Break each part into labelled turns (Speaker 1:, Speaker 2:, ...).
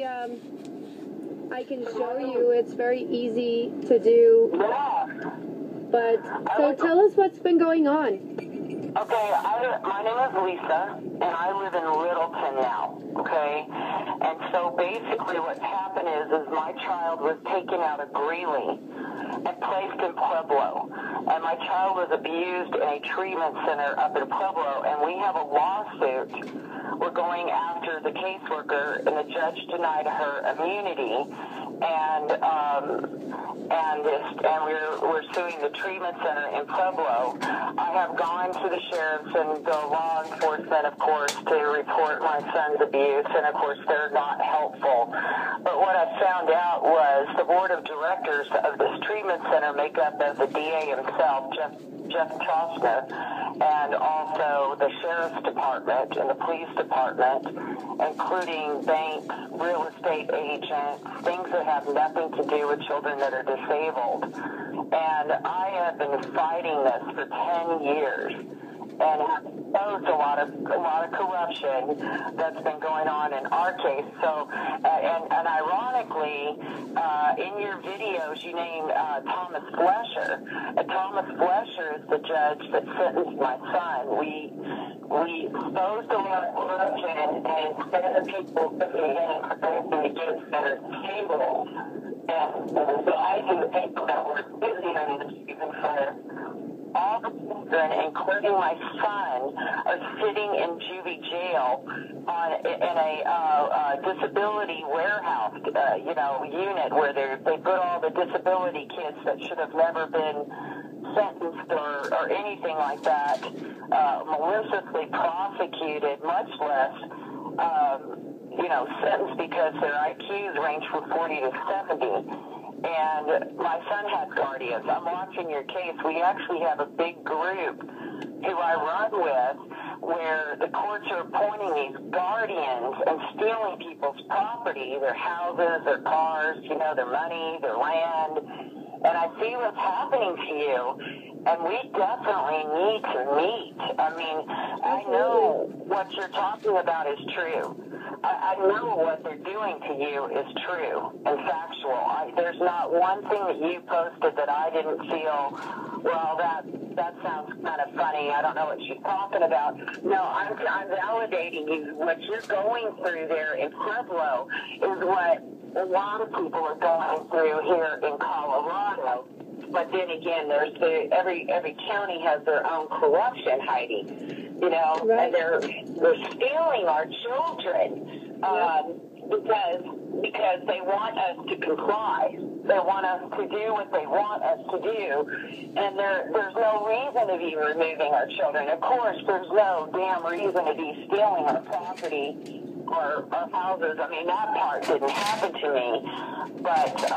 Speaker 1: I can show you. It's very easy to do. But, so tell us what's been going on.
Speaker 2: Okay, my name is Lisa, and I live in Littleton now, okay? And so basically what's happened is my child was taken out of Greeley and placed in Pueblo. And my child was abused in a treatment center up in Pueblo, and we have a lawsuit. We're going after the caseworker, and the judge denied her immunity, and we're suing the treatment center in Pueblo. I have gone to the sheriffs and the law enforcement, of course, to report my son's abuse, and of course they're not helpful. But what I found out was the board of directors of this treatment center make up of the DA himself, Jeff Chostner, and also the sheriff's department and the police department, including banks, real estate agents, things that have nothing to do with children that are disabled. And I have been fighting this for 10 years and have exposed a lot of corruption that's been going on in our case. So, and ironically, in your videos, you named Thomas Flesher. And Thomas Flesher is the judge that sentenced my son. We exposed a lot of corruption, and instead of people putting in against their table, and so I do the people that were busy in the treatment center. All the children, including my son, are sitting in juvie jail in a disability warehouse, unit where they put all the disability kids that should have never been sentenced or anything like that, maliciously prosecuted, much less, sentenced because their IQs range from 40 to 70. And my son has guardians. I'm watching your case. We actually have a big group who I run with where the courts are appointing these guardians and stealing people's property, their houses, their cars, their money, their land. And I see what's happening to you, and we definitely need to meet. I mean, I know what you're talking about is true. I know what they're doing to you is true and factual. There's not one thing that you posted that I didn't feel, well, that sounds kind of funny. I don't know what she's talking about. No, I'm validating you. What you're going through there in Pueblo is what a lot of people are going through here in Colorado. But then again, there's every county has their own corruption, Heidi. Right. And they're stealing our children because they want us to comply. They want us to do what they want us to do, and there's no reason to be removing our children. Of course, there's no damn reason to be stealing our property or our houses. I mean, that part didn't happen to me, but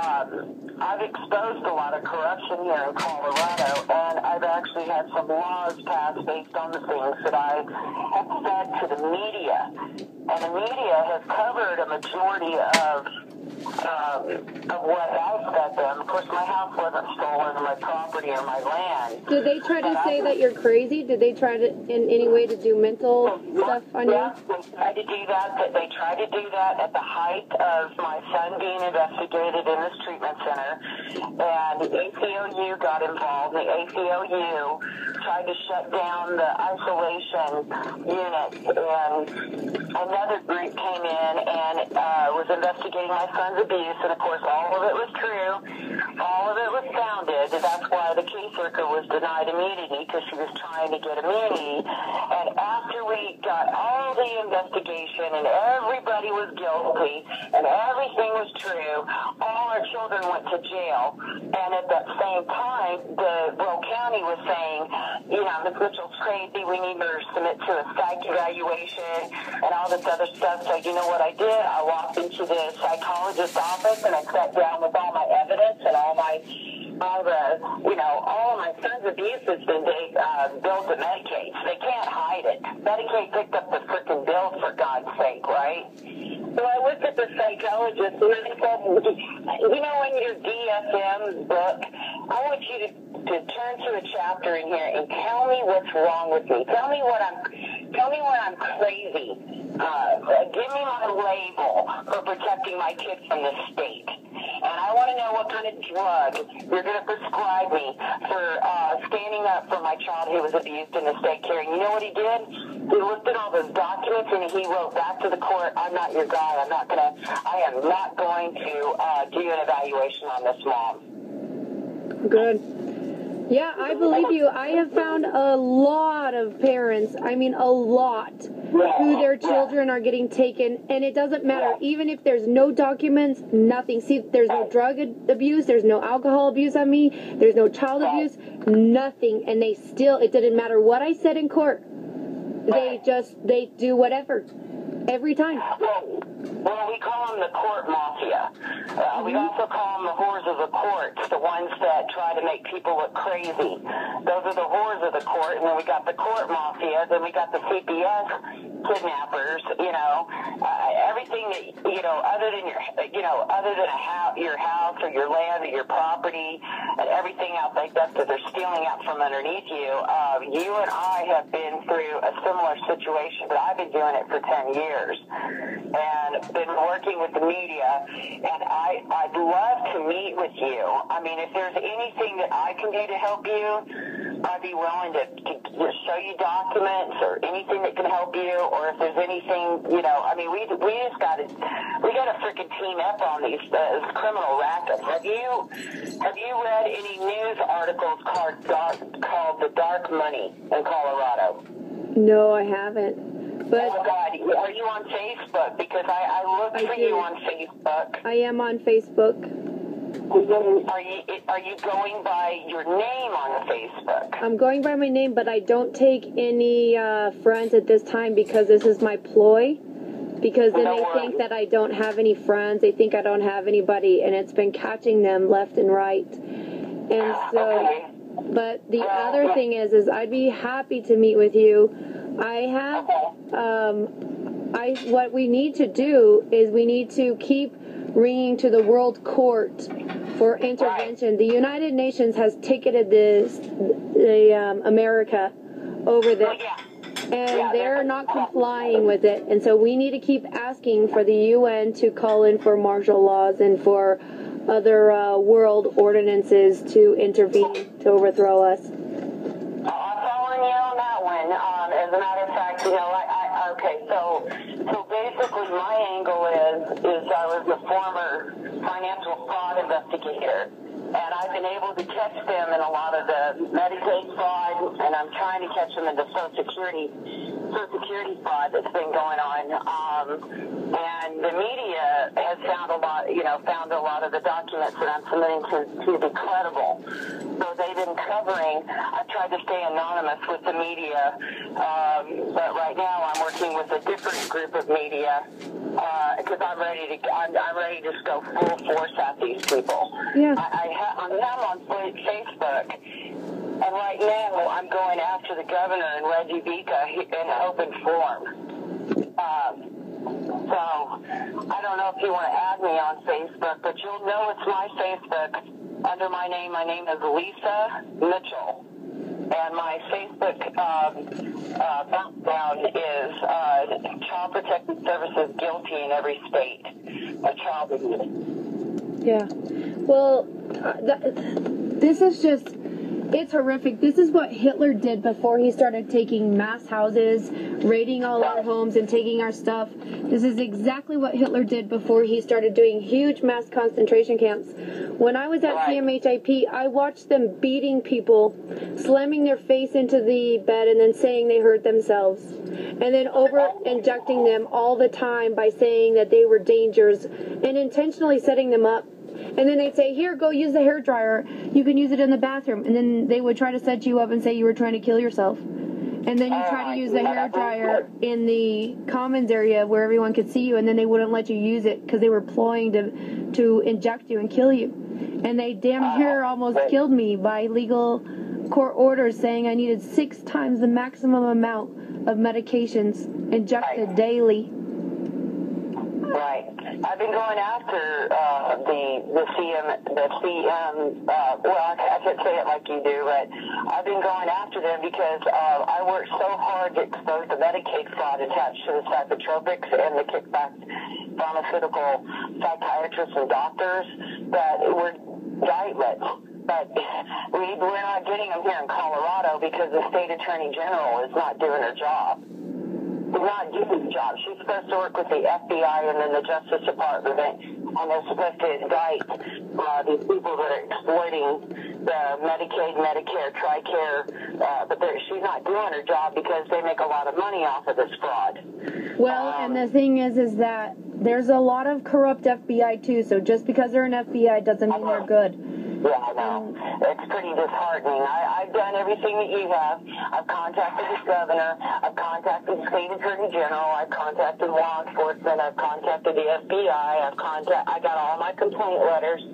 Speaker 2: I've exposed a lot of corruption here in Colorado, and I've actually had some laws passed based on the things that I have said to the media. And the media has covered a majority of what I've said to them. Of course, my house wasn't stolen, or my property, or my land.
Speaker 1: Did they try to say that you're crazy? Did they try to, in any way, to do mental stuff on you?
Speaker 2: Yes, they tried to do that. They tried to do that at the height of my son being investigated in this treatment center. And the ACLU got involved. The ACLU tried to shut down the isolation unit. And another group came in and was investigating my son's abuse. And, of course, all of it was true. All of it was founded. That's why the caseworker was denied immunity, because she was trying to get immunity. And after we got all the investigation and everybody was guilty and everything was true, all our children went to jail. And at that same time, the Will County was saying, Ms. Mitchell's crazy. We need her to submit to a psych evaluation and all this other stuff. So you know what I did? I walked into the psychologist's office and I sat down with all my evidence and all of my son's abuse has been billed to Medicaid. They can't hide it. Medicaid picked up the frickin' bill, for God's sake, right? So I looked at the psychologist and I said, in your DSM book, I want you to turn to a chapter in here and tell me what's wrong with me. Tell me what I'm Tell me when I'm crazy. Give me my label for protecting my kids from the state. And I want to know what kind of drug you're going to prescribe me for standing up for my child who was abused in the state care. And you know what he did? He looked at all those documents and he wrote back to the court, I'm not your guy. I am not going to do an evaluation on this mom.
Speaker 1: Good. Yeah, I believe you. I have found a lot of parents, I mean a lot, who their children are getting taken, and it doesn't matter, even if there's no documents, nothing. See, there's no drug abuse, there's no alcohol abuse on me, there's no child abuse, nothing, and they still, it didn't matter what I said in court. They do whatever. Every time.
Speaker 2: Well, we call them the court mafia. We also call them the whores of the courts, the ones that try to make people look crazy. Those are the whores of the court, and then we got the court mafia, then we got the CPS kidnappers, everything that, other than your house or your land or your property and everything else like that they're stealing out from underneath you. You and I have been through a similar situation, but I've been doing it for 10 years and been working with the media, and I'd love to meet with you. I mean, if there's anything that I can do to help you, I'd be willing to show you documents or anything that can help you, or if there's anything, we got to freaking team up on these criminal rackets. Have you read any news articles called The Dark Money in Colorado?
Speaker 1: No, I haven't. But
Speaker 2: oh God, are you on Facebook? Because I looked for you on Facebook. I
Speaker 1: am on Facebook.
Speaker 2: Are you going by your name on Facebook?
Speaker 1: I'm going by my name, but I don't take any friends at this time because this is my ploy. Because then they think that I don't have any friends. They think I don't have anybody, and it's been catching them left and right. And so, but the other thing is I'd be happy to meet with you. What we need to do is we need to keep ringing to the World Court for intervention. The United Nations has ticketed America over this. And they're not complying with it. And so we need to keep asking for the UN to call in for martial laws and for other world ordinances to intervene to overthrow us.
Speaker 2: I'm following you on that one. As a matter of fact, so basically my angle is I was a former financial fraud investigator. And I've been able to catch them in a lot of the Medicaid fraud, and I'm trying to catch them in the Social Security fraud that's been going on. And the media has found a lot of the documents that I'm submitting to be credible. So they've been covering. I've tried to stay anonymous with the media, but right now I'm working with a different group of media because I'm ready to just go full force at these people.
Speaker 1: Yeah.
Speaker 2: I'm now on Facebook, and right now I'm going after the governor and Reggie Vika in open forum. So I don't know if you want to add me on Facebook, but you'll know it's my Facebook under my name. My name is Lisa Mitchell, and my Facebook background is Child Protective Services guilty in every state of child abuse.
Speaker 1: Yeah. Well, this is just, it's horrific. This is what Hitler did before he started taking mass houses, raiding all our homes and taking our stuff. This is exactly what Hitler did before he started doing huge mass concentration camps. When I was at CMHIP, I watched them beating people, slamming their face into the bed and then saying they hurt themselves. And then over-injecting them all the time by saying that they were dangers and intentionally setting them up. And then they'd say, here, go use the hairdryer. You can use it in the bathroom. And then they would try to set you up and say you were trying to kill yourself. And then you try to use the hairdryer in the commons area where everyone could see you, and then they wouldn't let you use it because they were ploying to inject you and kill you. And they damn near almost killed me by legal court orders saying I needed 6 times the maximum amount of medications injected daily.
Speaker 2: Right. I've been going after the CM, well, I can't say it like you do, but I've been going after them because I worked so hard to expose the Medicaid fraud attached to the psychotropics and the kickback pharmaceutical psychiatrists and doctors that were indictments. But we're not getting them here in Colorado because the state attorney general is not doing her job. She's not doing the job. She's supposed to work with the FBI and then the Justice Department, and they're supposed to indict these people that are exploiting the Medicaid, Medicare, TRICARE, but she's not doing her job because they make a lot of money off of this fraud.
Speaker 1: Well, and the thing is that there's a lot of corrupt FBI too, so just because they're an FBI doesn't mean they're good.
Speaker 2: Yeah, I know. It's pretty disheartening. I've done everything that you have. I've contacted the governor. I've contacted the state attorney general. I've contacted law enforcement. I've contacted the FBI. I got all my complaint letters.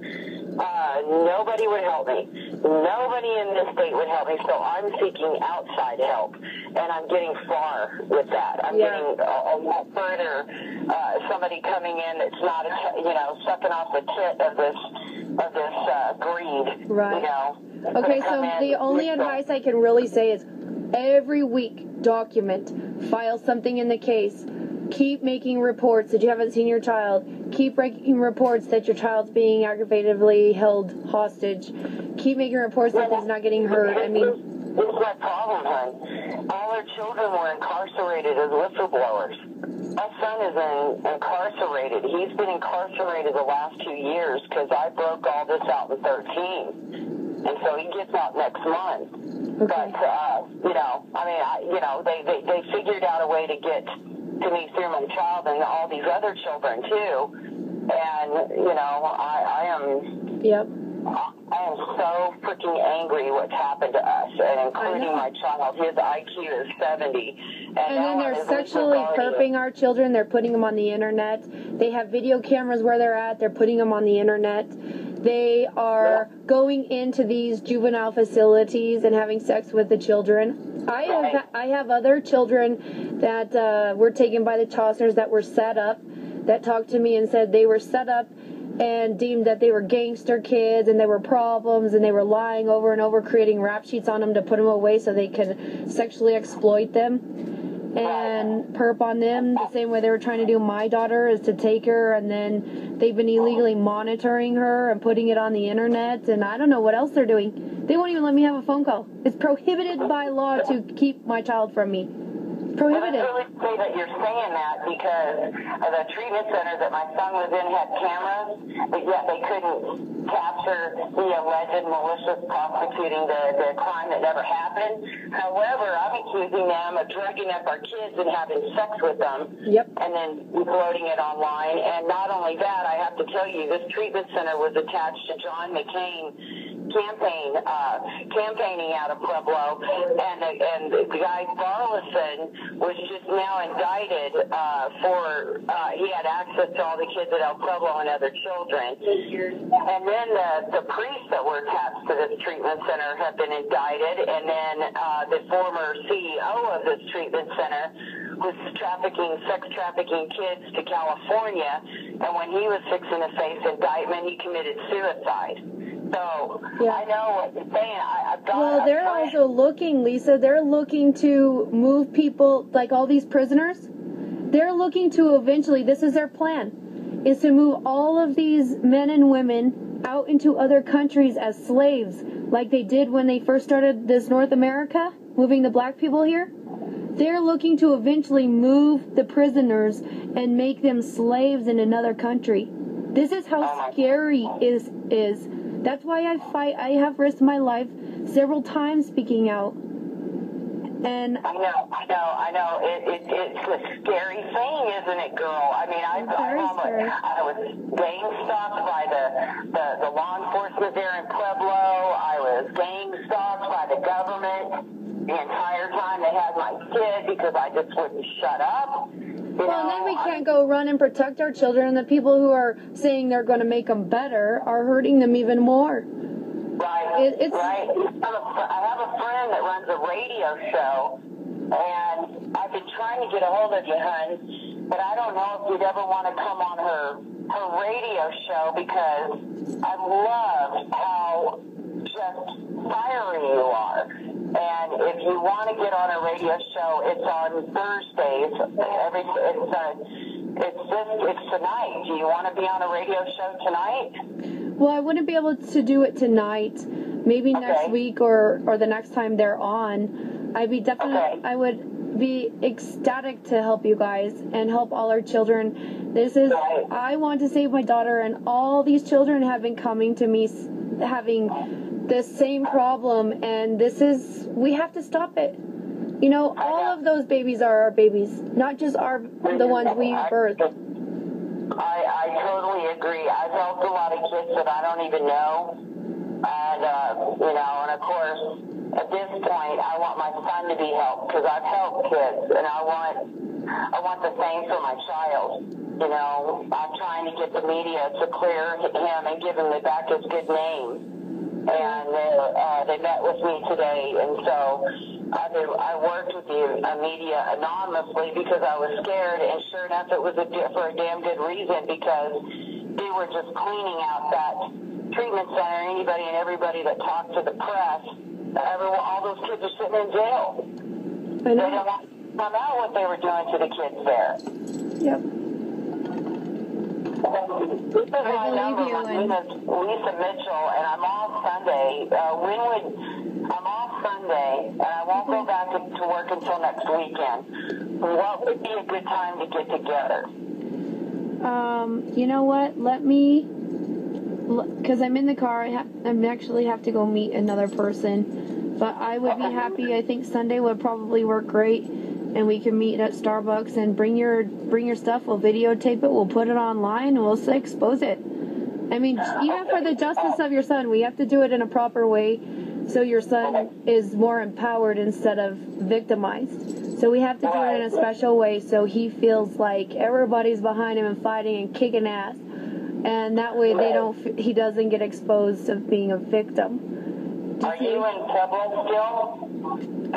Speaker 2: Nobody would help me. Nobody in this state would help me, so I'm seeking outside help. And I'm getting far with that. I'm getting a lot further. Somebody coming in that's not, sucking off the tit of this greed.
Speaker 1: Right. Okay, so the only advice I can really say is every week document, file something in the case. Keep making reports that you haven't seen your child. Keep making reports that your child's being aggravatively held hostage. Keep making reports that he's not getting hurt. I mean,
Speaker 2: this is my problem, hon. All our children were incarcerated as whistleblowers. My son is incarcerated. He's been incarcerated the last 2 years because I broke all this out in 13. And so he gets out next month. Okay. But, they figured out a way to get to me through my child and all these other children too. And, I am... Yep. I am so freaking angry what's happened to us, and including my child. His IQ is 70. And
Speaker 1: then they're sexually perping our children. They're putting them on the internet. They have video cameras where they're at. They're putting them on the internet. They are going into these juvenile facilities and having sex with the children. I have other children that were taken by the Chaucers that were set up, that talked to me and said they were set up and deemed that they were gangster kids and they were problems and they were lying over and over, creating rap sheets on them to put them away so they could sexually exploit them and perp on them. The same way they were trying to do my daughter, is to take her, and then they've been illegally monitoring her and putting it on the internet, and I don't know what else they're doing. They won't even let me have a phone call. It's prohibited by law to keep my child from me. Prohibited.
Speaker 2: I really say that you're saying that because the treatment center that my son was in had cameras, but yet they couldn't capture the alleged malicious prosecuting the crime that never happened. However, I'm accusing them of drugging up our kids and having sex with them, and then uploading it online. And not only that, I have to tell you, this treatment center was attached to John McCain campaigning out of Pueblo, and the guy Barlison was just now indicted for he had access to all the kids at El Pueblo and other children. And then the priests that were attached to this treatment center have been indicted, and then the former CEO of this treatment center was sex trafficking kids to California, and when he was fixing to face indictment, he committed suicide. So, I know what you're saying.
Speaker 1: They're also looking, Lisa, they're looking to move people, like all these prisoners. They're looking to eventually, this is their plan, is to move all of these men and women out into other countries as slaves, like they did when they first started this North America, moving the black people here. They're looking to eventually move the prisoners and make them slaves in another country. This is how scary is. That's why I fight. I have risked my life several times speaking out. And
Speaker 2: I know. It's a scary thing, isn't it, girl? I mean, I was gang stalked by the law enforcement there in Pueblo. I was gang stalked by the government the entire time they had my kid because I just wouldn't shut up. And
Speaker 1: then we can't go run and protect our children, and the people who are saying they're going to make them better are hurting them even more.
Speaker 2: Right, right. I have a friend that runs a radio show, and I've been trying to get a hold of you, hon, but I don't know if you'd ever want to come on her radio show, because I love how just fiery you are. And if you want to get on a radio show, it's on Thursdays. It's tonight. Do you want to be on a radio show tonight?
Speaker 1: Well, I wouldn't be able to do it tonight. Maybe next week or the next time they're on. I would be ecstatic to help you guys and help all our children. I want to save my daughter, and all these children have been coming to me having the same problem, and we have to stop it. You know, all of those babies are our babies, not just the ones we birthed.
Speaker 2: I totally agree. I've helped a lot of kids that I don't even know. And, and of course, at this point, I want my son to be helped, because I've helped kids, and I want the same for my child. You know, I'm trying to get the media to clear him and give him back his good name. And they met with me today, and so I worked with the media anonymously because I was scared, and sure enough, it was for a damn good reason, because they were just cleaning out that treatment center. Anybody and everybody that talked to the press, all those kids are sitting in jail. They don't want to come out what they were doing to the kids there.
Speaker 1: Yep.
Speaker 2: This is my number. My name is Lisa Mitchell, and I'm off Sunday. I'm off Sunday, and I won't go back to work until next weekend. What would be a good time to get together?
Speaker 1: You know what? Let me, because I'm in the car. I actually have to go meet another person, but I would be happy. I think Sunday would probably work great. And we can meet at Starbucks and bring your stuff. We'll videotape it. We'll put it online, and we'll expose it. I mean, even for the justice of your son, we have to do it in a proper way, so your son is more empowered instead of victimized. So we have to do it in a special way, so he feels like everybody's behind him and fighting and kicking ass, and that way he doesn't get exposed of being a victim.
Speaker 2: Are you in Pueblo still?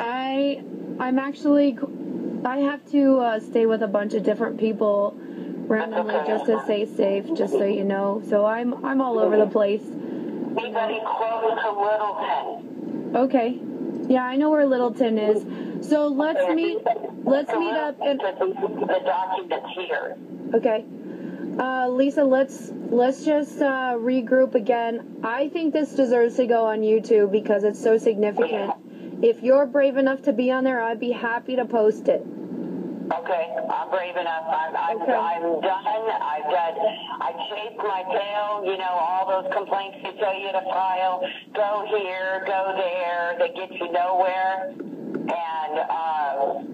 Speaker 1: I have to stay with a bunch of different people randomly just to stay safe, just so you know. So I'm all over the place.
Speaker 2: Anybody close to Littleton?
Speaker 1: Okay. Yeah, I know where Littleton is. So let's meet up and
Speaker 2: the documents here.
Speaker 1: Okay. Lisa, let's just regroup again. I think this deserves to go on YouTube because it's so significant. If you're brave enough to be on there, I'd be happy to post it.
Speaker 2: Okay, I'm brave enough. I'm done. I chased my tail, all those complaints they tell you to file. Go here, go there. They get you nowhere. And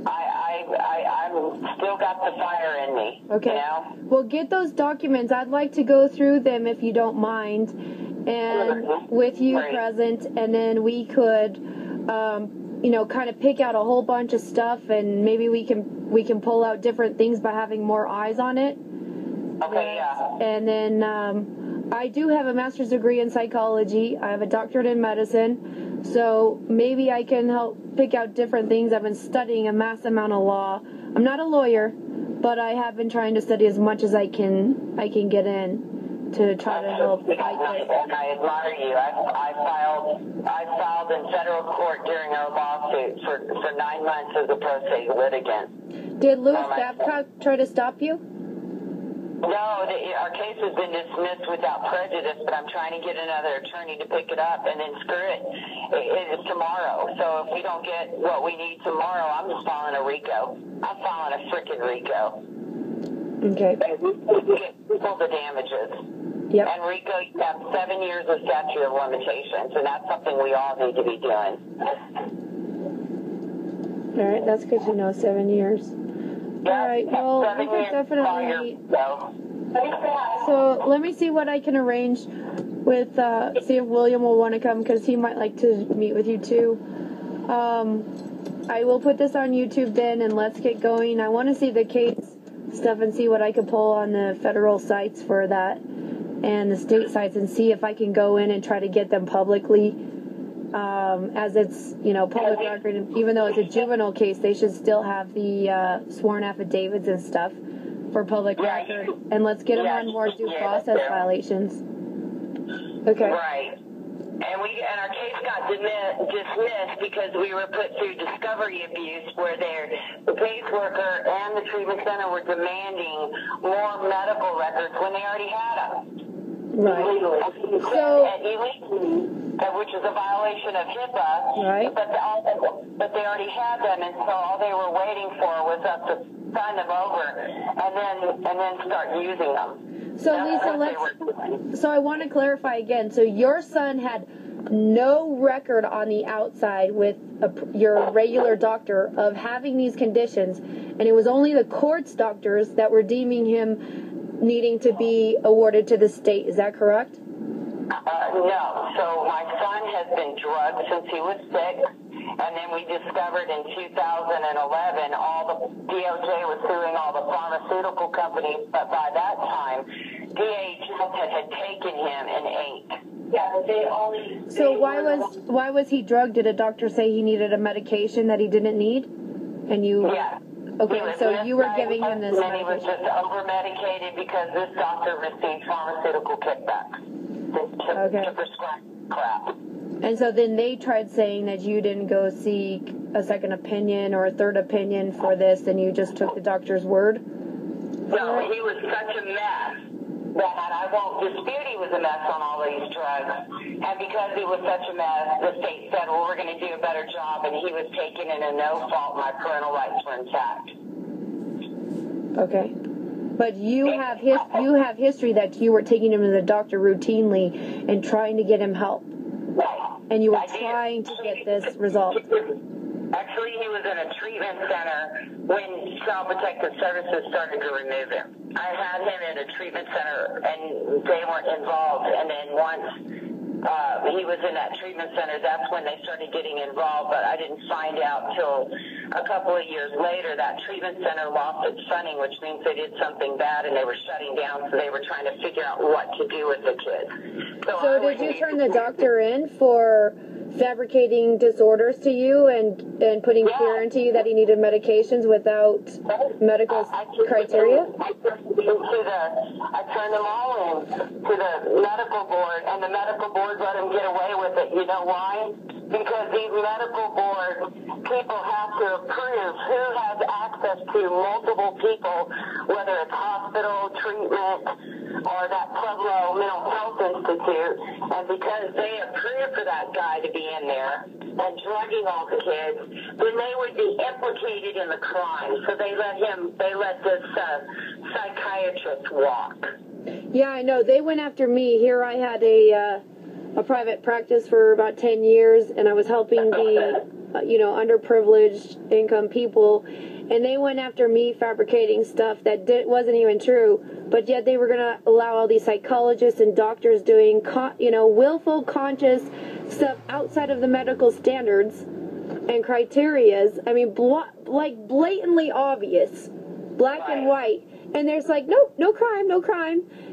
Speaker 2: I'm still got the fire in me.
Speaker 1: Okay. Well, get those documents. I'd like to go through them if you don't mind. And with you present, and then we could... kind of pick out a whole bunch of stuff, and maybe we can pull out different things by having more eyes on it.
Speaker 2: Okay, yeah.
Speaker 1: And then I do have a master's degree in psychology. I have a doctorate in medicine, so maybe I can help pick out different things. I've been studying a mass amount of law. I'm not a lawyer, but I have been trying to study as much as I can get in to try to help fight this.
Speaker 2: And I admire you. I filed in federal court during our lawsuit for 9 months as a pro se litigant.
Speaker 1: Did Louis Babcock try to stop you?
Speaker 2: No, our case has been dismissed without prejudice, but I'm trying to get another attorney to pick it up, and then screw it. It is tomorrow. So if we don't get what we need tomorrow, I'm just filing a RICO. I'm filing a frickin' RICO.
Speaker 1: Okay.
Speaker 2: Get all the damages.
Speaker 1: Yep.
Speaker 2: And RICO, you have 7 years of statute of limitations, and that's something we all need to be doing.
Speaker 1: All right, that's good to know, 7 years.
Speaker 2: Yep.
Speaker 1: All right, well, we can definitely meet. So let me see what I can arrange with, see if William will want to come, because he might like to meet with you too. I will put this on YouTube then, and let's get going. I want to see the case stuff and see what I can pull on the federal sites for that and the state sites, and see if I can go in and try to get them publicly, as it's public record. Even though it's a juvenile case, they should still have the sworn affidavits and stuff, for public record, and let's get him on more due process violations. Okay.
Speaker 2: Right. And our case got dismissed because we were put through discovery abuse, where the caseworker and the treatment center were demanding more medical records when they already had them.
Speaker 1: Right.
Speaker 2: So, which is a violation of HIPAA.
Speaker 1: Right.
Speaker 2: But they already had them, and so all they were waiting for was us to sign them over, and then start using them.
Speaker 1: So Lisa, so I want to clarify again. So your son had no record on the outside with your regular doctor of having these conditions, and it was only the court's doctors that were deeming him needing to be awarded to the state. Is that correct?
Speaker 2: No. So my son has been drugged since he was 6, and then we discovered in 2011 all the DOJ was suing all the pharmaceutical companies, but by that time, DHS had taken him and 8. Yeah, they only.
Speaker 1: So why was he drugged? Did a doctor say he needed a medication that he didn't need? And you?
Speaker 2: Yeah.
Speaker 1: Okay, so you were giving him this
Speaker 2: medication. And he was just over-medicated because this doctor received pharmaceutical kickbacks to prescribe crap.
Speaker 1: And so then they tried saying that you didn't go seek a second opinion or a third opinion for this, and you just took the doctor's word?
Speaker 2: No, he was such a mess that I won't dispute he was a mess on all these drugs. And because he was such a mess, the state said, well, we're going to do a better job, and he was taken in a no-fault. My parental rights were intact.
Speaker 1: Okay. But you have history that you were taking him to the doctor routinely and trying to get him help.
Speaker 2: Right.
Speaker 1: And you were trying to get this resolved.
Speaker 2: Actually, he was in a treatment center when Child Protective Services started to remove him. I had him in a treatment center, and they weren't involved. And then once he was in that treatment center, that's when they started getting involved. But I didn't find out till a couple of years later that treatment center lost its funding, which means they did something bad and they were shutting down. So they were trying to figure out what to do with the kids.
Speaker 1: So did you turn the doctor in for fabricating disorders to you and putting fear into you that he needed medications without medical criteria?
Speaker 2: I turned them all in to the medical board, and the medical board let him get away with it. You know why? Because these medical board people have to approve who has access to multiple people, whether it's hospital, treatment, or that Pueblo Mental Health Institute. And because they approved for that guy to be in there and drugging all the kids, then they would be implicated in the crime. So they let this psychiatrist walk.
Speaker 1: Yeah, I know. They went after me. Here I had a private practice for about 10 years, and I was helping the, underprivileged income people, and they went after me fabricating stuff that wasn't even true, but yet they were going to allow all these psychologists and doctors doing, willful, conscious stuff outside of the medical standards and criterias. I mean, blatantly obvious, black and white. And there's like, nope, no crime.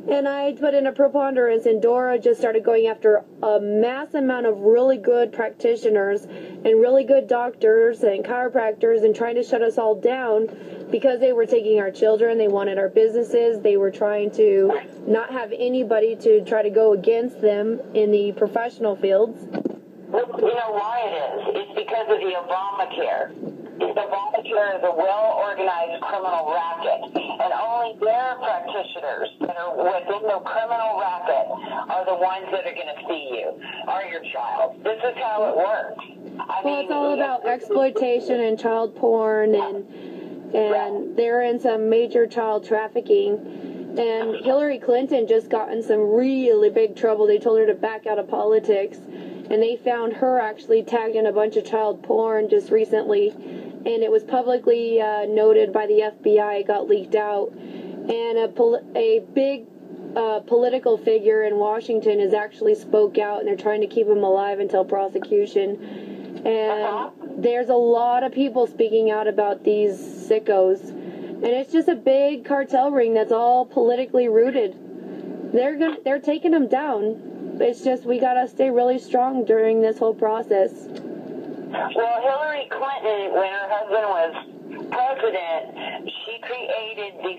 Speaker 1: And I put in a preponderance, and Dora just started going after a mass amount of really good practitioners and really good doctors and chiropractors and trying to shut us all down because they were taking our children. They wanted our businesses. They were trying to not have anybody to try to go against them in the professional fields.
Speaker 2: You know why it is? It's because of the Obamacare. Obamacare is a well-organized criminal racket, and only their practitioners that are within the criminal racket are the ones that are going to see you, or your child. This is how it works.
Speaker 1: It's all about exploitation and child porn, and they're in some major child trafficking. And Hillary Clinton just got in some really big trouble. They told her to back out of politics, and they found her actually tagged in a bunch of child porn just recently, and it was publicly noted by the FBI. It got leaked out, and a big political figure in Washington has actually spoke out, and they're trying to keep him alive until prosecution. And there's a lot of people speaking out about these sickos, and it's just a big cartel ring that's all politically rooted. They're taking them down. It's just we gotta stay really strong during this whole process.
Speaker 2: Well, Hillary Clinton, when her husband was president, she created the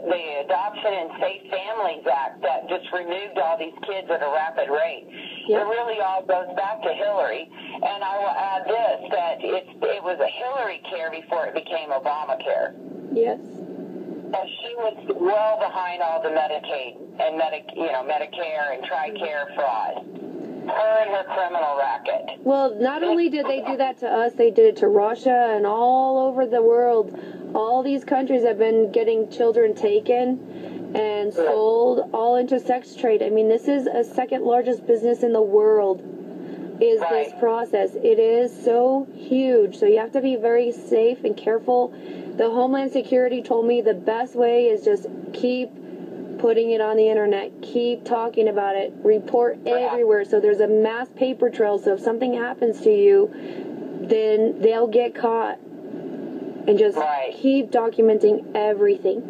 Speaker 2: the Adoption and Safe Families Act that just removed all these kids at a rapid rate.
Speaker 1: Yep.
Speaker 2: It really all goes back to Hillary. And I will add this, that it was a Hillary care before it became Obamacare.
Speaker 1: Yes.
Speaker 2: She was well behind all the Medicaid and Medicare and TRICARE fraud. Her and her criminal racket.
Speaker 1: Well, not only did they do that to us, they did it to Russia and all over the world. All these countries have been getting children taken and sold all into sex trade. I mean, this is a second largest business in the world, is this process. It is so huge. So you have to be very safe and careful. The Homeland Security told me the best way is just keep putting it on the internet, keep talking about it, report everywhere, so there's a mass paper trail, so if something happens to you, then they'll get caught, and just keep documenting everything.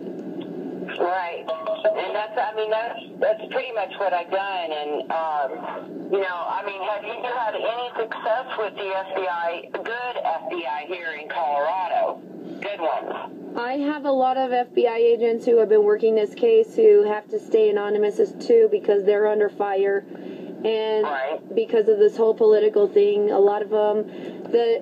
Speaker 2: Right. And that's pretty much what I've done. And, have you had any success with the FBI, good FBI here in Colorado? Good ones.
Speaker 1: I have a lot of FBI agents who have been working this case who have to stay anonymous too because they're under fire. And because of this whole political thing, a lot of them,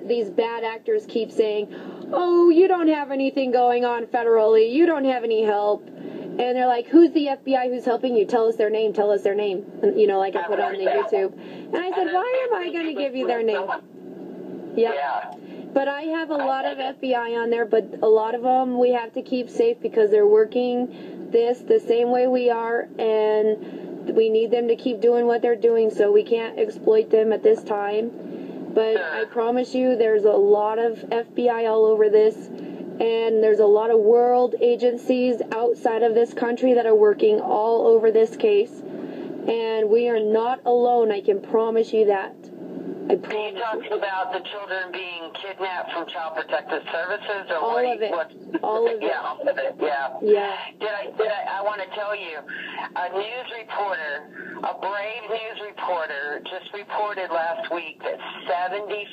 Speaker 1: these bad actors keep saying, oh, you don't have anything going on federally, you don't have any help. And they're like, who's the FBI who's helping you? Tell us their name, tell us their name. And, like I put on the YouTube. And I said, why am I going to give you their name? Yeah. But I have a lot of FBI on there, but a lot of them we have to keep safe because they're working this the same way we are, and we need them to keep doing what they're doing, so we can't exploit them at this time. But I promise you, there's a lot of FBI all over this, and there's a lot of world agencies outside of this country that are working all over this case, and we are not alone, I can promise you that. Are you
Speaker 2: talking about the children being kidnapped from Child Protective Services, or
Speaker 1: all of it? All of it.
Speaker 2: Yeah, all of it. Yeah.
Speaker 1: Yeah.
Speaker 2: I want to tell you, a news reporter, a brave news reporter, just reported last week that 75%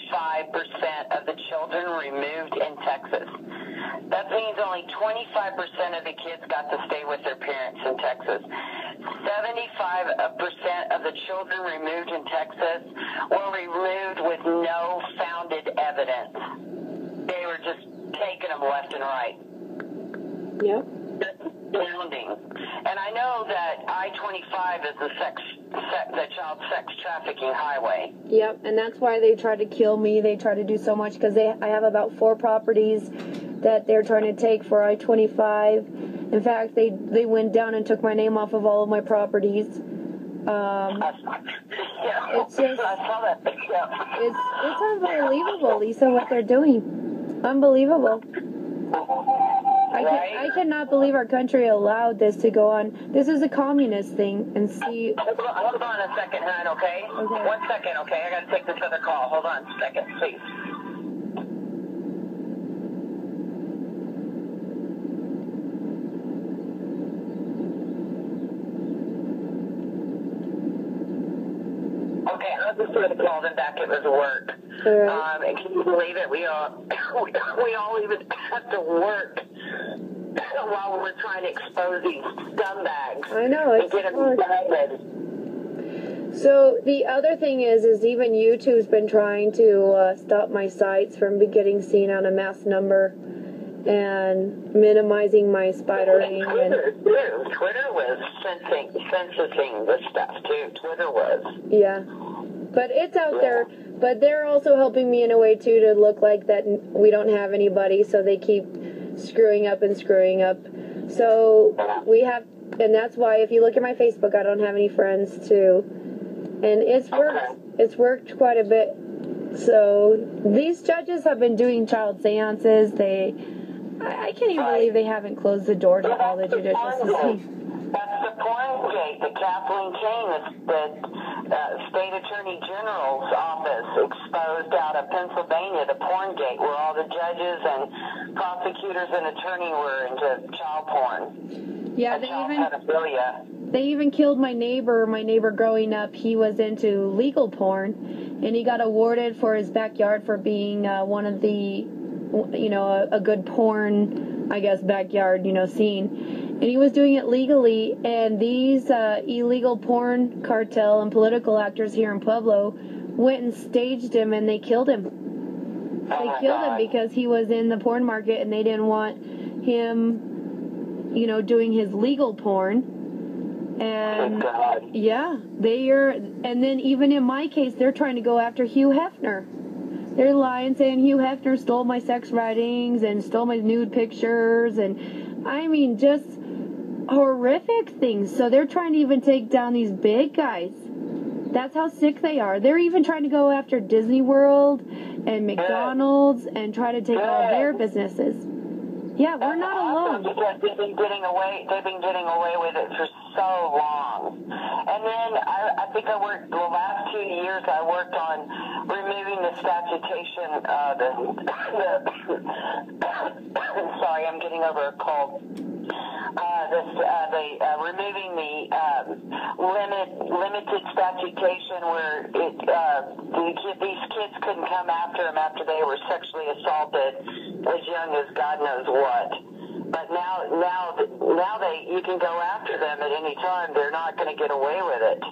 Speaker 2: of the children removed in Texas. That means only 25% of the kids got to stay with their parents in Texas. 75% of the children removed in Texas were removed with no founded evidence. They were just taking them left and right.
Speaker 1: Yep.
Speaker 2: Astounding. And I know that I-25 is the child sex trafficking highway.
Speaker 1: Yep, and that's why they try to kill me. They try to do so much because I have about 4 properties that they're trying to take for I-25. In fact, they went down and took my name off of all of my properties. It's just, it's unbelievable, Lisa, what they're doing. Unbelievable. I cannot believe our country allowed this to go on. This is a communist thing, and see...
Speaker 2: Hold on a second, hon, okay? 1 second, okay? I gotta take this other call. Hold on a second, please. Okay, I just sort of called him back. It was work.
Speaker 1: Right.
Speaker 2: And can you believe it? We all even have to work while we're trying to expose these scumbags.
Speaker 1: I know, it's
Speaker 2: get them indicted.
Speaker 1: So the other thing is even YouTube's been trying to stop my sites from getting seen on a mass number and minimizing my spidering.
Speaker 2: Twitter was censoring this stuff too. Twitter was.
Speaker 1: Yeah, but it's out there. But they're also helping me in a way too to look like that we don't have anybody. So they keep screwing up and screwing up. So we have, and that's why if you look at my Facebook, I don't have any friends too. And it's worked. It's worked quite a bit. So these judges have been doing child seances. I can't even believe they haven't closed the door to all the judicial system.
Speaker 2: That's the porn gate. The Kathleen Kane, the State Attorney General's office exposed out of Pennsylvania, the porn gate, where all the judges and prosecutors and attorney were into child porn.
Speaker 1: Yeah, they even killed my neighbor. My neighbor growing up, he was into legal porn, and he got awarded for his backyard for being one of the, a good porn I guess, backyard, scene. And he was doing it legally, and these illegal porn cartel and political actors here in Pueblo went and staged him, and they killed him. They killed him because he was in the porn market, and they didn't want him, doing his legal porn. And yeah, and then even in my case, they're trying to go after Hugh Hefner. They're lying, saying Hugh Hefner stole my sex writings and stole my nude pictures, and I mean, just horrific things. So they're trying to even take down these big guys. That's how sick they are. They're even trying to go after Disney World and McDonald's and try to take all their businesses. Yeah, we're not alone.
Speaker 2: Because they've been getting away with it for so long. And then I think I worked the last 2 years. I worked on removing the statutation. Sorry, I'm getting over a cold. Removing the limited statutation where these kids couldn't come after them after they were sexually assaulted as young as God knows what. But now you can go after them at any time. They're not going to get away with it,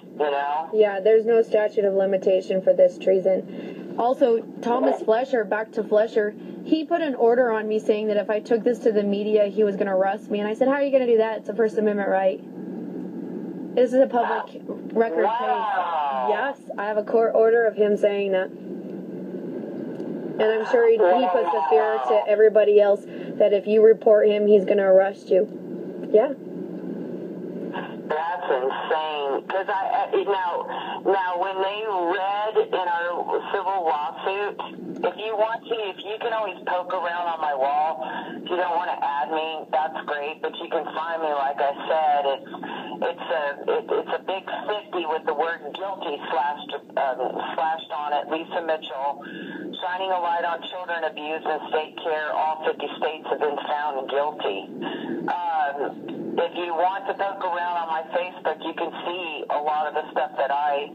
Speaker 1: Yeah, there's no statute of limitation for this treason. Also, Thomas Flesher, back to Flesher, he put an order on me saying that if I took this to the media, he was going to arrest me. And I said, how are you going to do that? It's a First Amendment right. This is a public record case. Yes, I have a court order of him saying that. And I'm sure he puts the fear to everybody else that if you report him, he's going to arrest you. Yeah.
Speaker 2: That's insane. Because now when they read in our civil lawsuit, if you can always poke around on my wall. If you don't want to add me, that's great. But you can find me, like I said, it's a big 50 with the word guilty slashed on it. Lisa Mitchell, shining a light on children abused in state care. All 50 states have been found guilty. If you want to poke around on my Facebook, you can see a lot of the stuff that I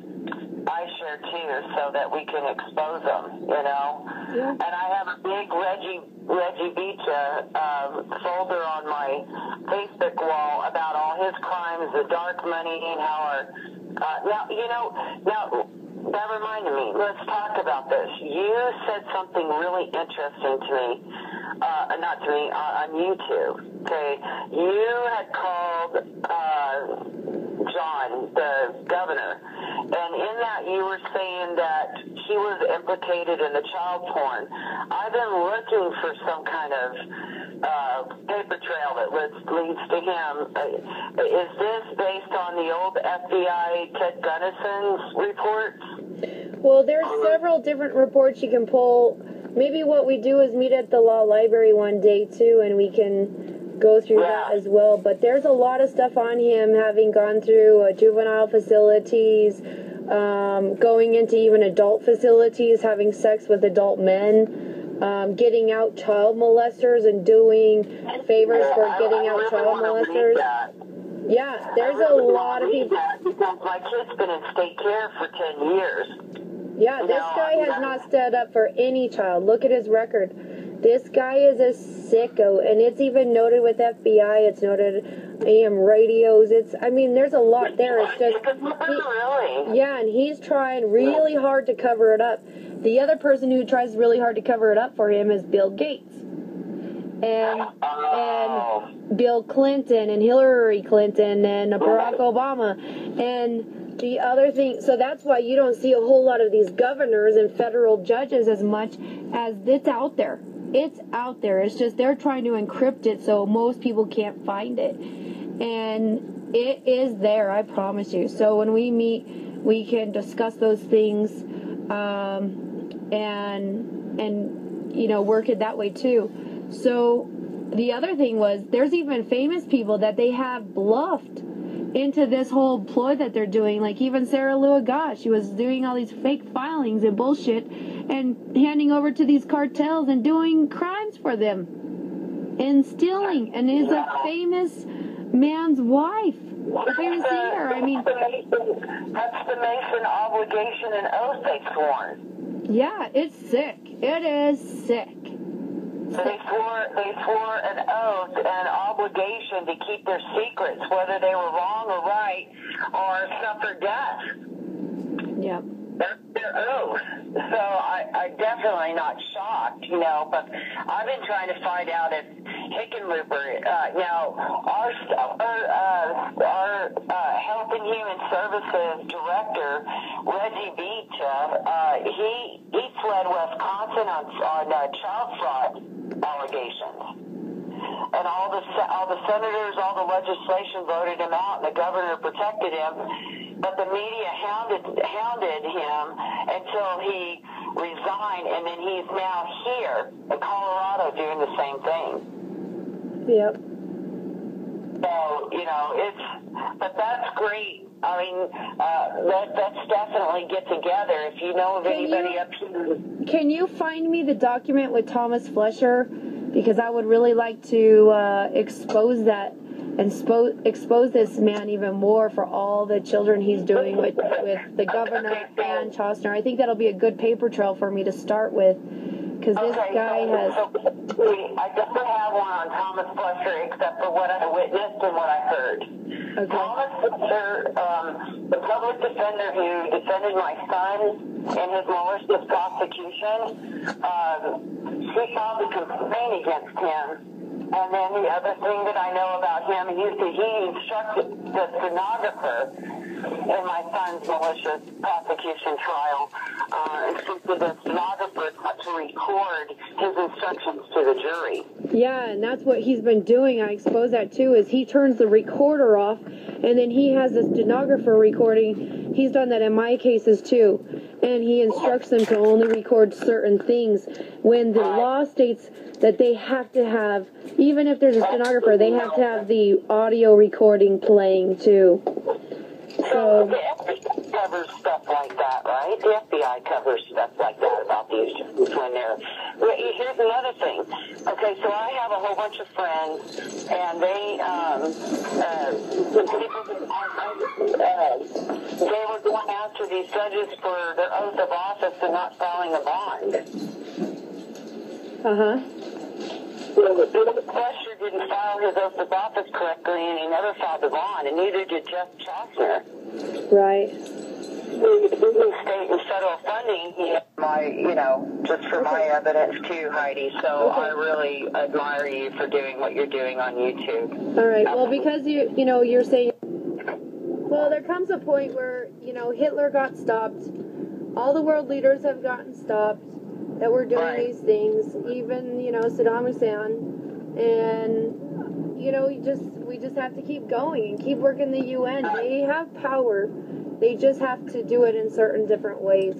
Speaker 2: share too, so that we can expose them, Yeah. And I have a big Reggie Beecha folder on my Facebook wall about all his crimes, the dark money, and how now that reminded me. Let's talk about this. You said something really interesting to me, not to me, on YouTube. Okay, you had called John, the governor, and in that you were saying that he was implicated in the child porn. I've been looking for some kind of paper trail that leads to him. Is this based on the old FBI Ted Gunnison's reports?
Speaker 1: Well, there's several different reports you can pull. Maybe what we do is meet at the law library one day too, and we can go through that as well. But there's a lot of stuff on him, having gone through juvenile facilities, going into even adult facilities, having sex with adult men, getting out child molesters and doing favors for getting out child molesters. Yeah, there's a lot of people.
Speaker 2: Because my kid's been in state care for 10 years.
Speaker 1: Yeah, this guy has not stood up for any child. Look at his record. This guy is a sicko, and it's even noted with FBI. It's noted AM radios. There's a lot there. It's just, yeah, and he's trying really hard to cover it up. The other person who tries really hard to cover it up for him is Bill Gates, and Bill Clinton, and Hillary Clinton, and Barack Obama, and the other thing. So that's why you don't see a whole lot of these governors and federal judges as much as it's out there. It's out there. It's just they're trying to encrypt it so most people can't find it. And it is there, I promise you. So when we meet, we can discuss those things and work it that way too. So the other thing was there's even famous people that they have bluffed into this whole ploy that they're doing. Like even Sarah Lou Agache, she was doing all these fake filings and bullshit and handing over to these cartels and doing crimes for them and stealing, and is a famous man's wife, a famous singer.
Speaker 2: That's the Mason obligation and oath they sworn.
Speaker 1: Yeah, it's sick. It is sick.
Speaker 2: They swore an oath and obligation to keep their secrets, whether they were wrong or right, or suffer death.
Speaker 1: Yeah.
Speaker 2: Their oath. So I'm definitely not shocked, but I've been trying to find out if Hickenlooper, our Health and Human Services Director, Reggie Beach, he fled Wisconsin on child fraud allegations. And all the senators, all the legislation voted him out, and the governor protected him. But the media hounded him until he resigned, and then he's now here in Colorado doing the same thing.
Speaker 1: Yep.
Speaker 2: So, but that's great. I mean, let's definitely get together. If you know of anybody up here.
Speaker 1: Can you find me the document with Thomas Fletcher? Because I would really like to expose that and expose this man even more for all the children he's doing with the governor and Chostner. I think that'll be a good paper trail for me to start with, because this guy has...
Speaker 2: I don't have one on Thomas Fletcher except for what I witnessed and what I heard.
Speaker 1: Okay.
Speaker 2: Thomas Fletcher, the public defender who defended my son in his malicious prosecution, he filed a complaint against him. And then the other thing that I know about him, he instructed the stenographer in my son's malicious prosecution trial, instructed the stenographer to record his instructions to the jury.
Speaker 1: Yeah, and that's what he's been doing. I expose that too, is he turns the recorder off, and then he has the stenographer recording. He's done that in my cases too. And he instructs them to only record certain things when the law states that they have to have, even if there's a stenographer, they have to have the audio recording playing too. So
Speaker 2: the FBI covers stuff like that, right? The FBI covers stuff like that about these when they're... Here's another thing. Okay, so I have a whole bunch of friends, and they were going after these judges for their oath of office and not filing a bond.
Speaker 1: Uh-huh.
Speaker 2: Fletcher didn't file his oath of office correctly, and he never filed the bond, and neither did Jeff Chostner.
Speaker 1: Right.
Speaker 2: State and federal funding, just for my evidence too, Heidi. So I really admire you for doing what you're doing on YouTube.
Speaker 1: All right. Well, because you're saying, well, there comes a point where, Hitler got stopped. All the world leaders have gotten stopped that were doing these things, even, Saddam Hussein. And, we just have to keep going and keep working the UN. They have power. They just have to do it in certain different ways.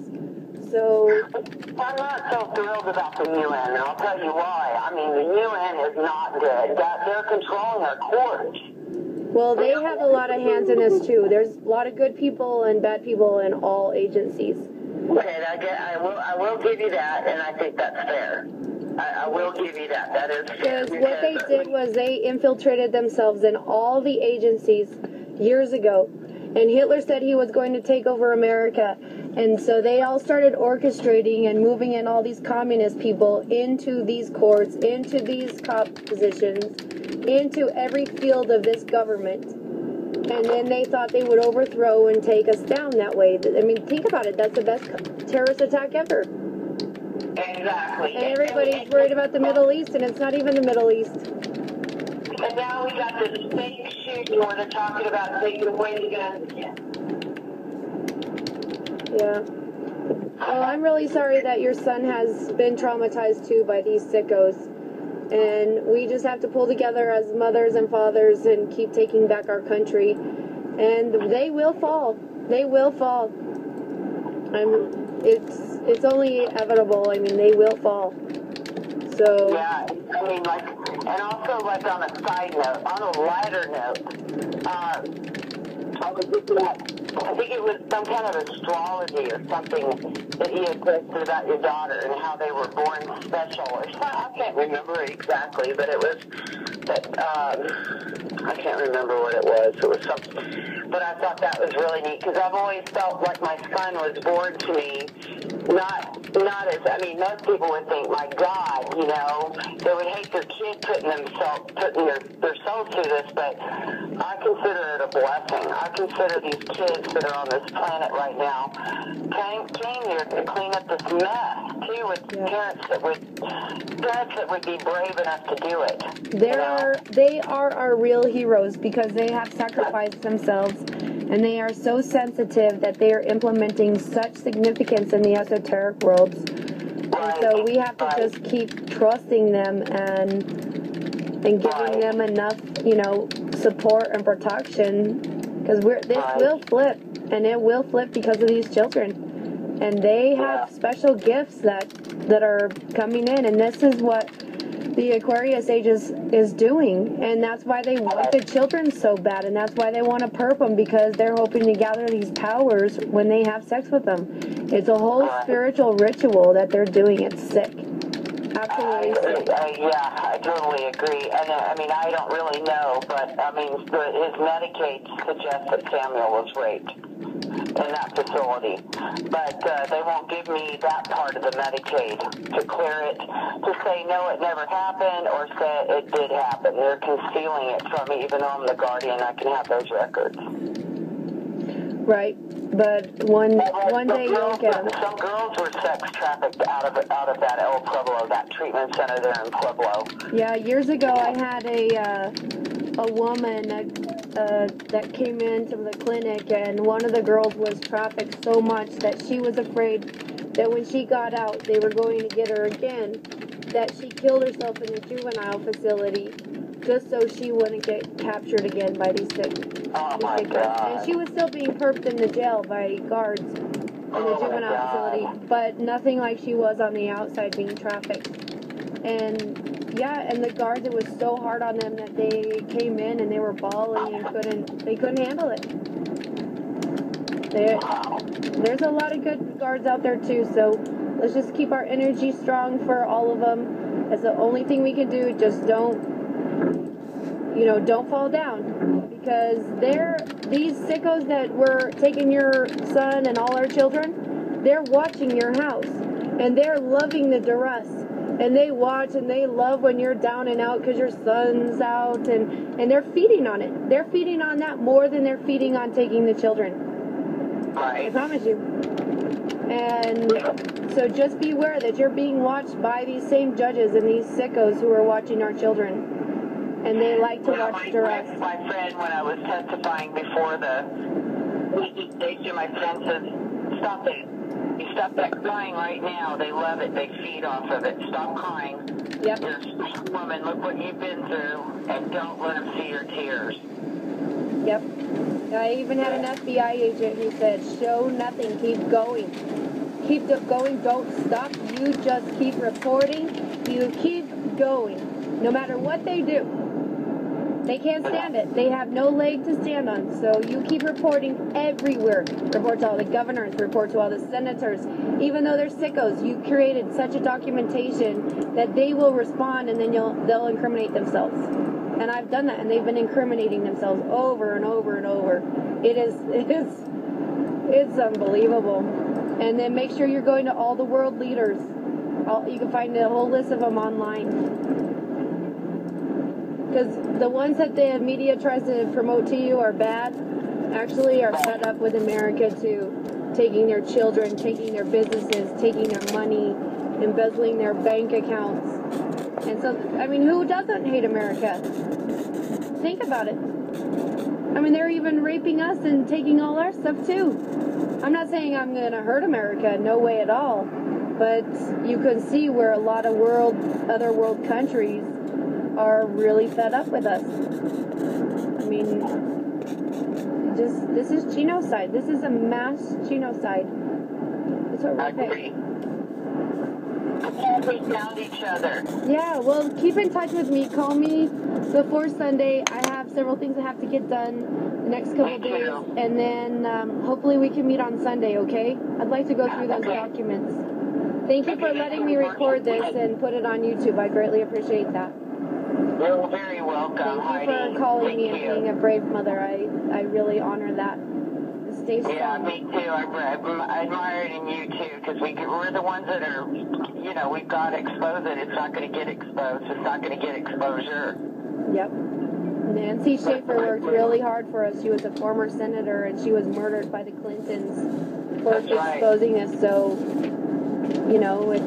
Speaker 1: So
Speaker 2: I'm not so thrilled about the UN, and I'll tell you why. I mean, the UN is not good. They're controlling our courts.
Speaker 1: Well, they have a lot of hands in this too. There's a lot of good people and bad people in all agencies.
Speaker 2: Okay, I will give you that, and I think that's fair. I will give you that. That is fair.
Speaker 1: Because what they did was they infiltrated themselves in all the agencies years ago. And Hitler said he was going to take over America. And so they all started orchestrating and moving in all these communist people into these courts, into these top positions, into every field of this government. And then they thought they would overthrow and take us down that way. I mean, think about it. That's the best terrorist attack ever.
Speaker 2: Exactly.
Speaker 1: And everybody's worried about the Middle East, and it's not even the Middle East.
Speaker 2: And now we got this fake shooting where they're talking about taking away the guns again.
Speaker 1: Yeah. Well, I'm really sorry that your son has been traumatized too by these sickos. And we just have to pull together as mothers and fathers and keep taking back our country. And they will fall. They will fall. It's only inevitable. I mean, they will fall. So
Speaker 2: yeah, I mean, and also on a side note, on a lighter note, I think it was some kind of astrology or something that he had posted about your daughter and how they were born special. Or something. I can't remember it exactly, but it was that I can't remember what it was. It was something. but I thought that was really neat because I've always felt like my son was born to me. Not as, I mean, most people would think, my God, you know, they would hate their kid putting themselves through this, but I consider it a blessing. I consider these kids that are on this planet right now came here to clean up this mess, too, with parents that would be brave enough to do it.
Speaker 1: They are our real heroes because they have sacrificed themselves, and they are so sensitive that they are implementing such significance in the esoteric worlds. And so we have to just keep trusting them and giving them enough, you know, support and protection, because this will flip, and it will flip because of these children, and they have special gifts that are coming in, and this is what the Aquarius age is doing, and that's why they want the children so bad, and that's why they want to perp them, because they're hoping to gather these powers when they have sex with them. It's a whole spiritual ritual that they're doing. It's sick. Absolutely sick.
Speaker 2: I totally agree. And I mean, I don't really know, but I mean, his Medicaid suggests that Samuel was raped in that facility, but they won't give me that part of the Medicaid to clear it, to say no, it never happened, or say it did happen. They're concealing it from me, even though I'm the guardian. I can have those records.
Speaker 1: Right, but one day you'll get them.
Speaker 2: Some girls were sex trafficked out of that El Pueblo, that treatment center there in Pueblo.
Speaker 1: Yeah, years ago I had a woman that came into the clinic, and one of the girls was trafficked so much that she was afraid that when she got out, they were going to get her again, that she killed herself in a juvenile facility just so she wouldn't get captured again by these sick.
Speaker 2: My God.
Speaker 1: And she was still being perped in the jail by guards in the juvenile facility, but nothing like she was on the outside being trafficked. And and the guards, it was so hard on them that they came in and they were bawling and they couldn't handle it. There's a lot of good guards out there too, so let's just keep our energy strong for all of them. That's the only thing we can do. Just don't fall down, because these sickos that were taking your son and all our children, they're watching your house, and they're loving the duress, and they watch and they love when you're down and out because your son's out, and they're feeding on it. They're feeding on that more than they're feeding on taking the children.
Speaker 2: Right.
Speaker 1: I promise you. And so just be aware that you're being watched by these same judges and these sickos who are watching our children. And they like to watch duress.
Speaker 2: My friend, when I was testifying before the station, my friend says, stop it. You stop that crying right now. They love it. They feed off of it. Stop crying.
Speaker 1: Yep.
Speaker 2: You're a strong woman. Look what you've been through. And don't let them see your tears.
Speaker 1: Yep. I even had an FBI agent who said, show nothing. Keep going. Keep going. Don't stop. You just keep reporting. You keep going. No matter what they do. They can't stand it. They have no leg to stand on. So you keep reporting everywhere. Report to all the governors. Report to all the senators. Even though they're sickos, you created such a documentation that they will respond, and then they'll incriminate themselves. And I've done that, and they've been incriminating themselves over and over and over. It's unbelievable. And then make sure you're going to all the world leaders. You can find a whole list of them online. Because the ones that the media tries to promote to you are bad, actually are fed up with America too. Taking their children, taking their businesses, taking their money, embezzling their bank accounts. And so, I mean, who doesn't hate America? Think about it. I mean, they're even raping us and taking all our stuff too. I'm not saying I'm going to hurt America, no way at all. But you can see where a lot of other world countries are really fed up with us. I mean, this is genocide. This is a mass genocide. It's horrific.
Speaker 2: We found each other.
Speaker 1: Yeah, well, keep in touch with me. Call me before Sunday. I have several things I have to get done the next couple of days. And then hopefully we can meet on Sunday, okay? I'd like to go through those documents. Thank you for letting me record this and put it on YouTube. I greatly appreciate that.
Speaker 2: You're very welcome,
Speaker 1: Thank
Speaker 2: Heidi.
Speaker 1: you for calling me and
Speaker 2: Thank you.
Speaker 1: being a brave mother. I really honor that. Stay strong.
Speaker 2: Yeah, me too. I admire it in you too, because we're the ones that are, you know, we've got to expose it. It's not going to get exposed. It's not going to get exposure.
Speaker 1: Yep. Nancy Schaefer worked really hard for us. She was a former senator, and she was murdered by the Clintons for exposing us. So, you know, it's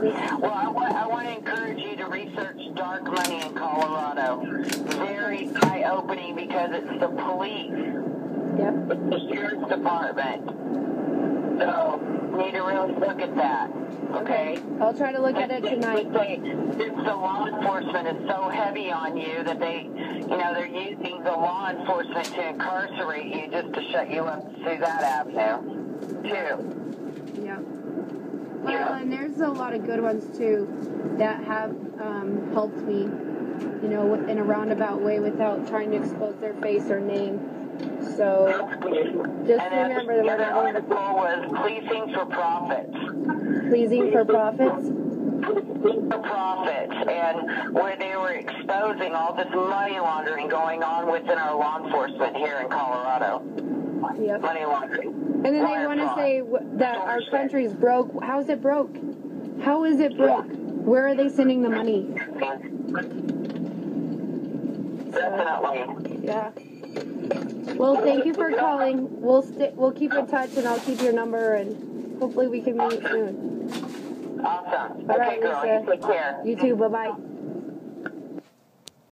Speaker 2: well, I want to encourage you to research dark money in Colorado. Very eye-opening because it's the police.
Speaker 1: Yep.
Speaker 2: It's the sheriff's department. So, you need to really look at that. Okay?
Speaker 1: I'll try to look at it tonight.
Speaker 2: The law enforcement is so heavy on you that they're using the law enforcement to incarcerate you just to shut you up through that avenue, too.
Speaker 1: Yeah. Well, and there's a lot of good ones, too, that have helped me, you know, in a roundabout way without trying to expose their face or name. So, just remember that
Speaker 2: the other article was pleasing for profits.
Speaker 1: Pleasing for profits?
Speaker 2: For profits, and where they were exposing all this money laundering going on within our law enforcement here in Colorado.
Speaker 1: Yep.
Speaker 2: Money laundering.
Speaker 1: And then they want to say that our country's broke. How is it broke? How is it broke? Where are they sending the money?
Speaker 2: Definitely.
Speaker 1: Yeah. Well, thank you for calling. We'll keep in touch, and I'll keep your number, and hopefully we can meet soon.
Speaker 2: Awesome.
Speaker 1: All right,
Speaker 2: girl.
Speaker 1: Lisa.
Speaker 2: You take care.
Speaker 1: You too. Bye-bye.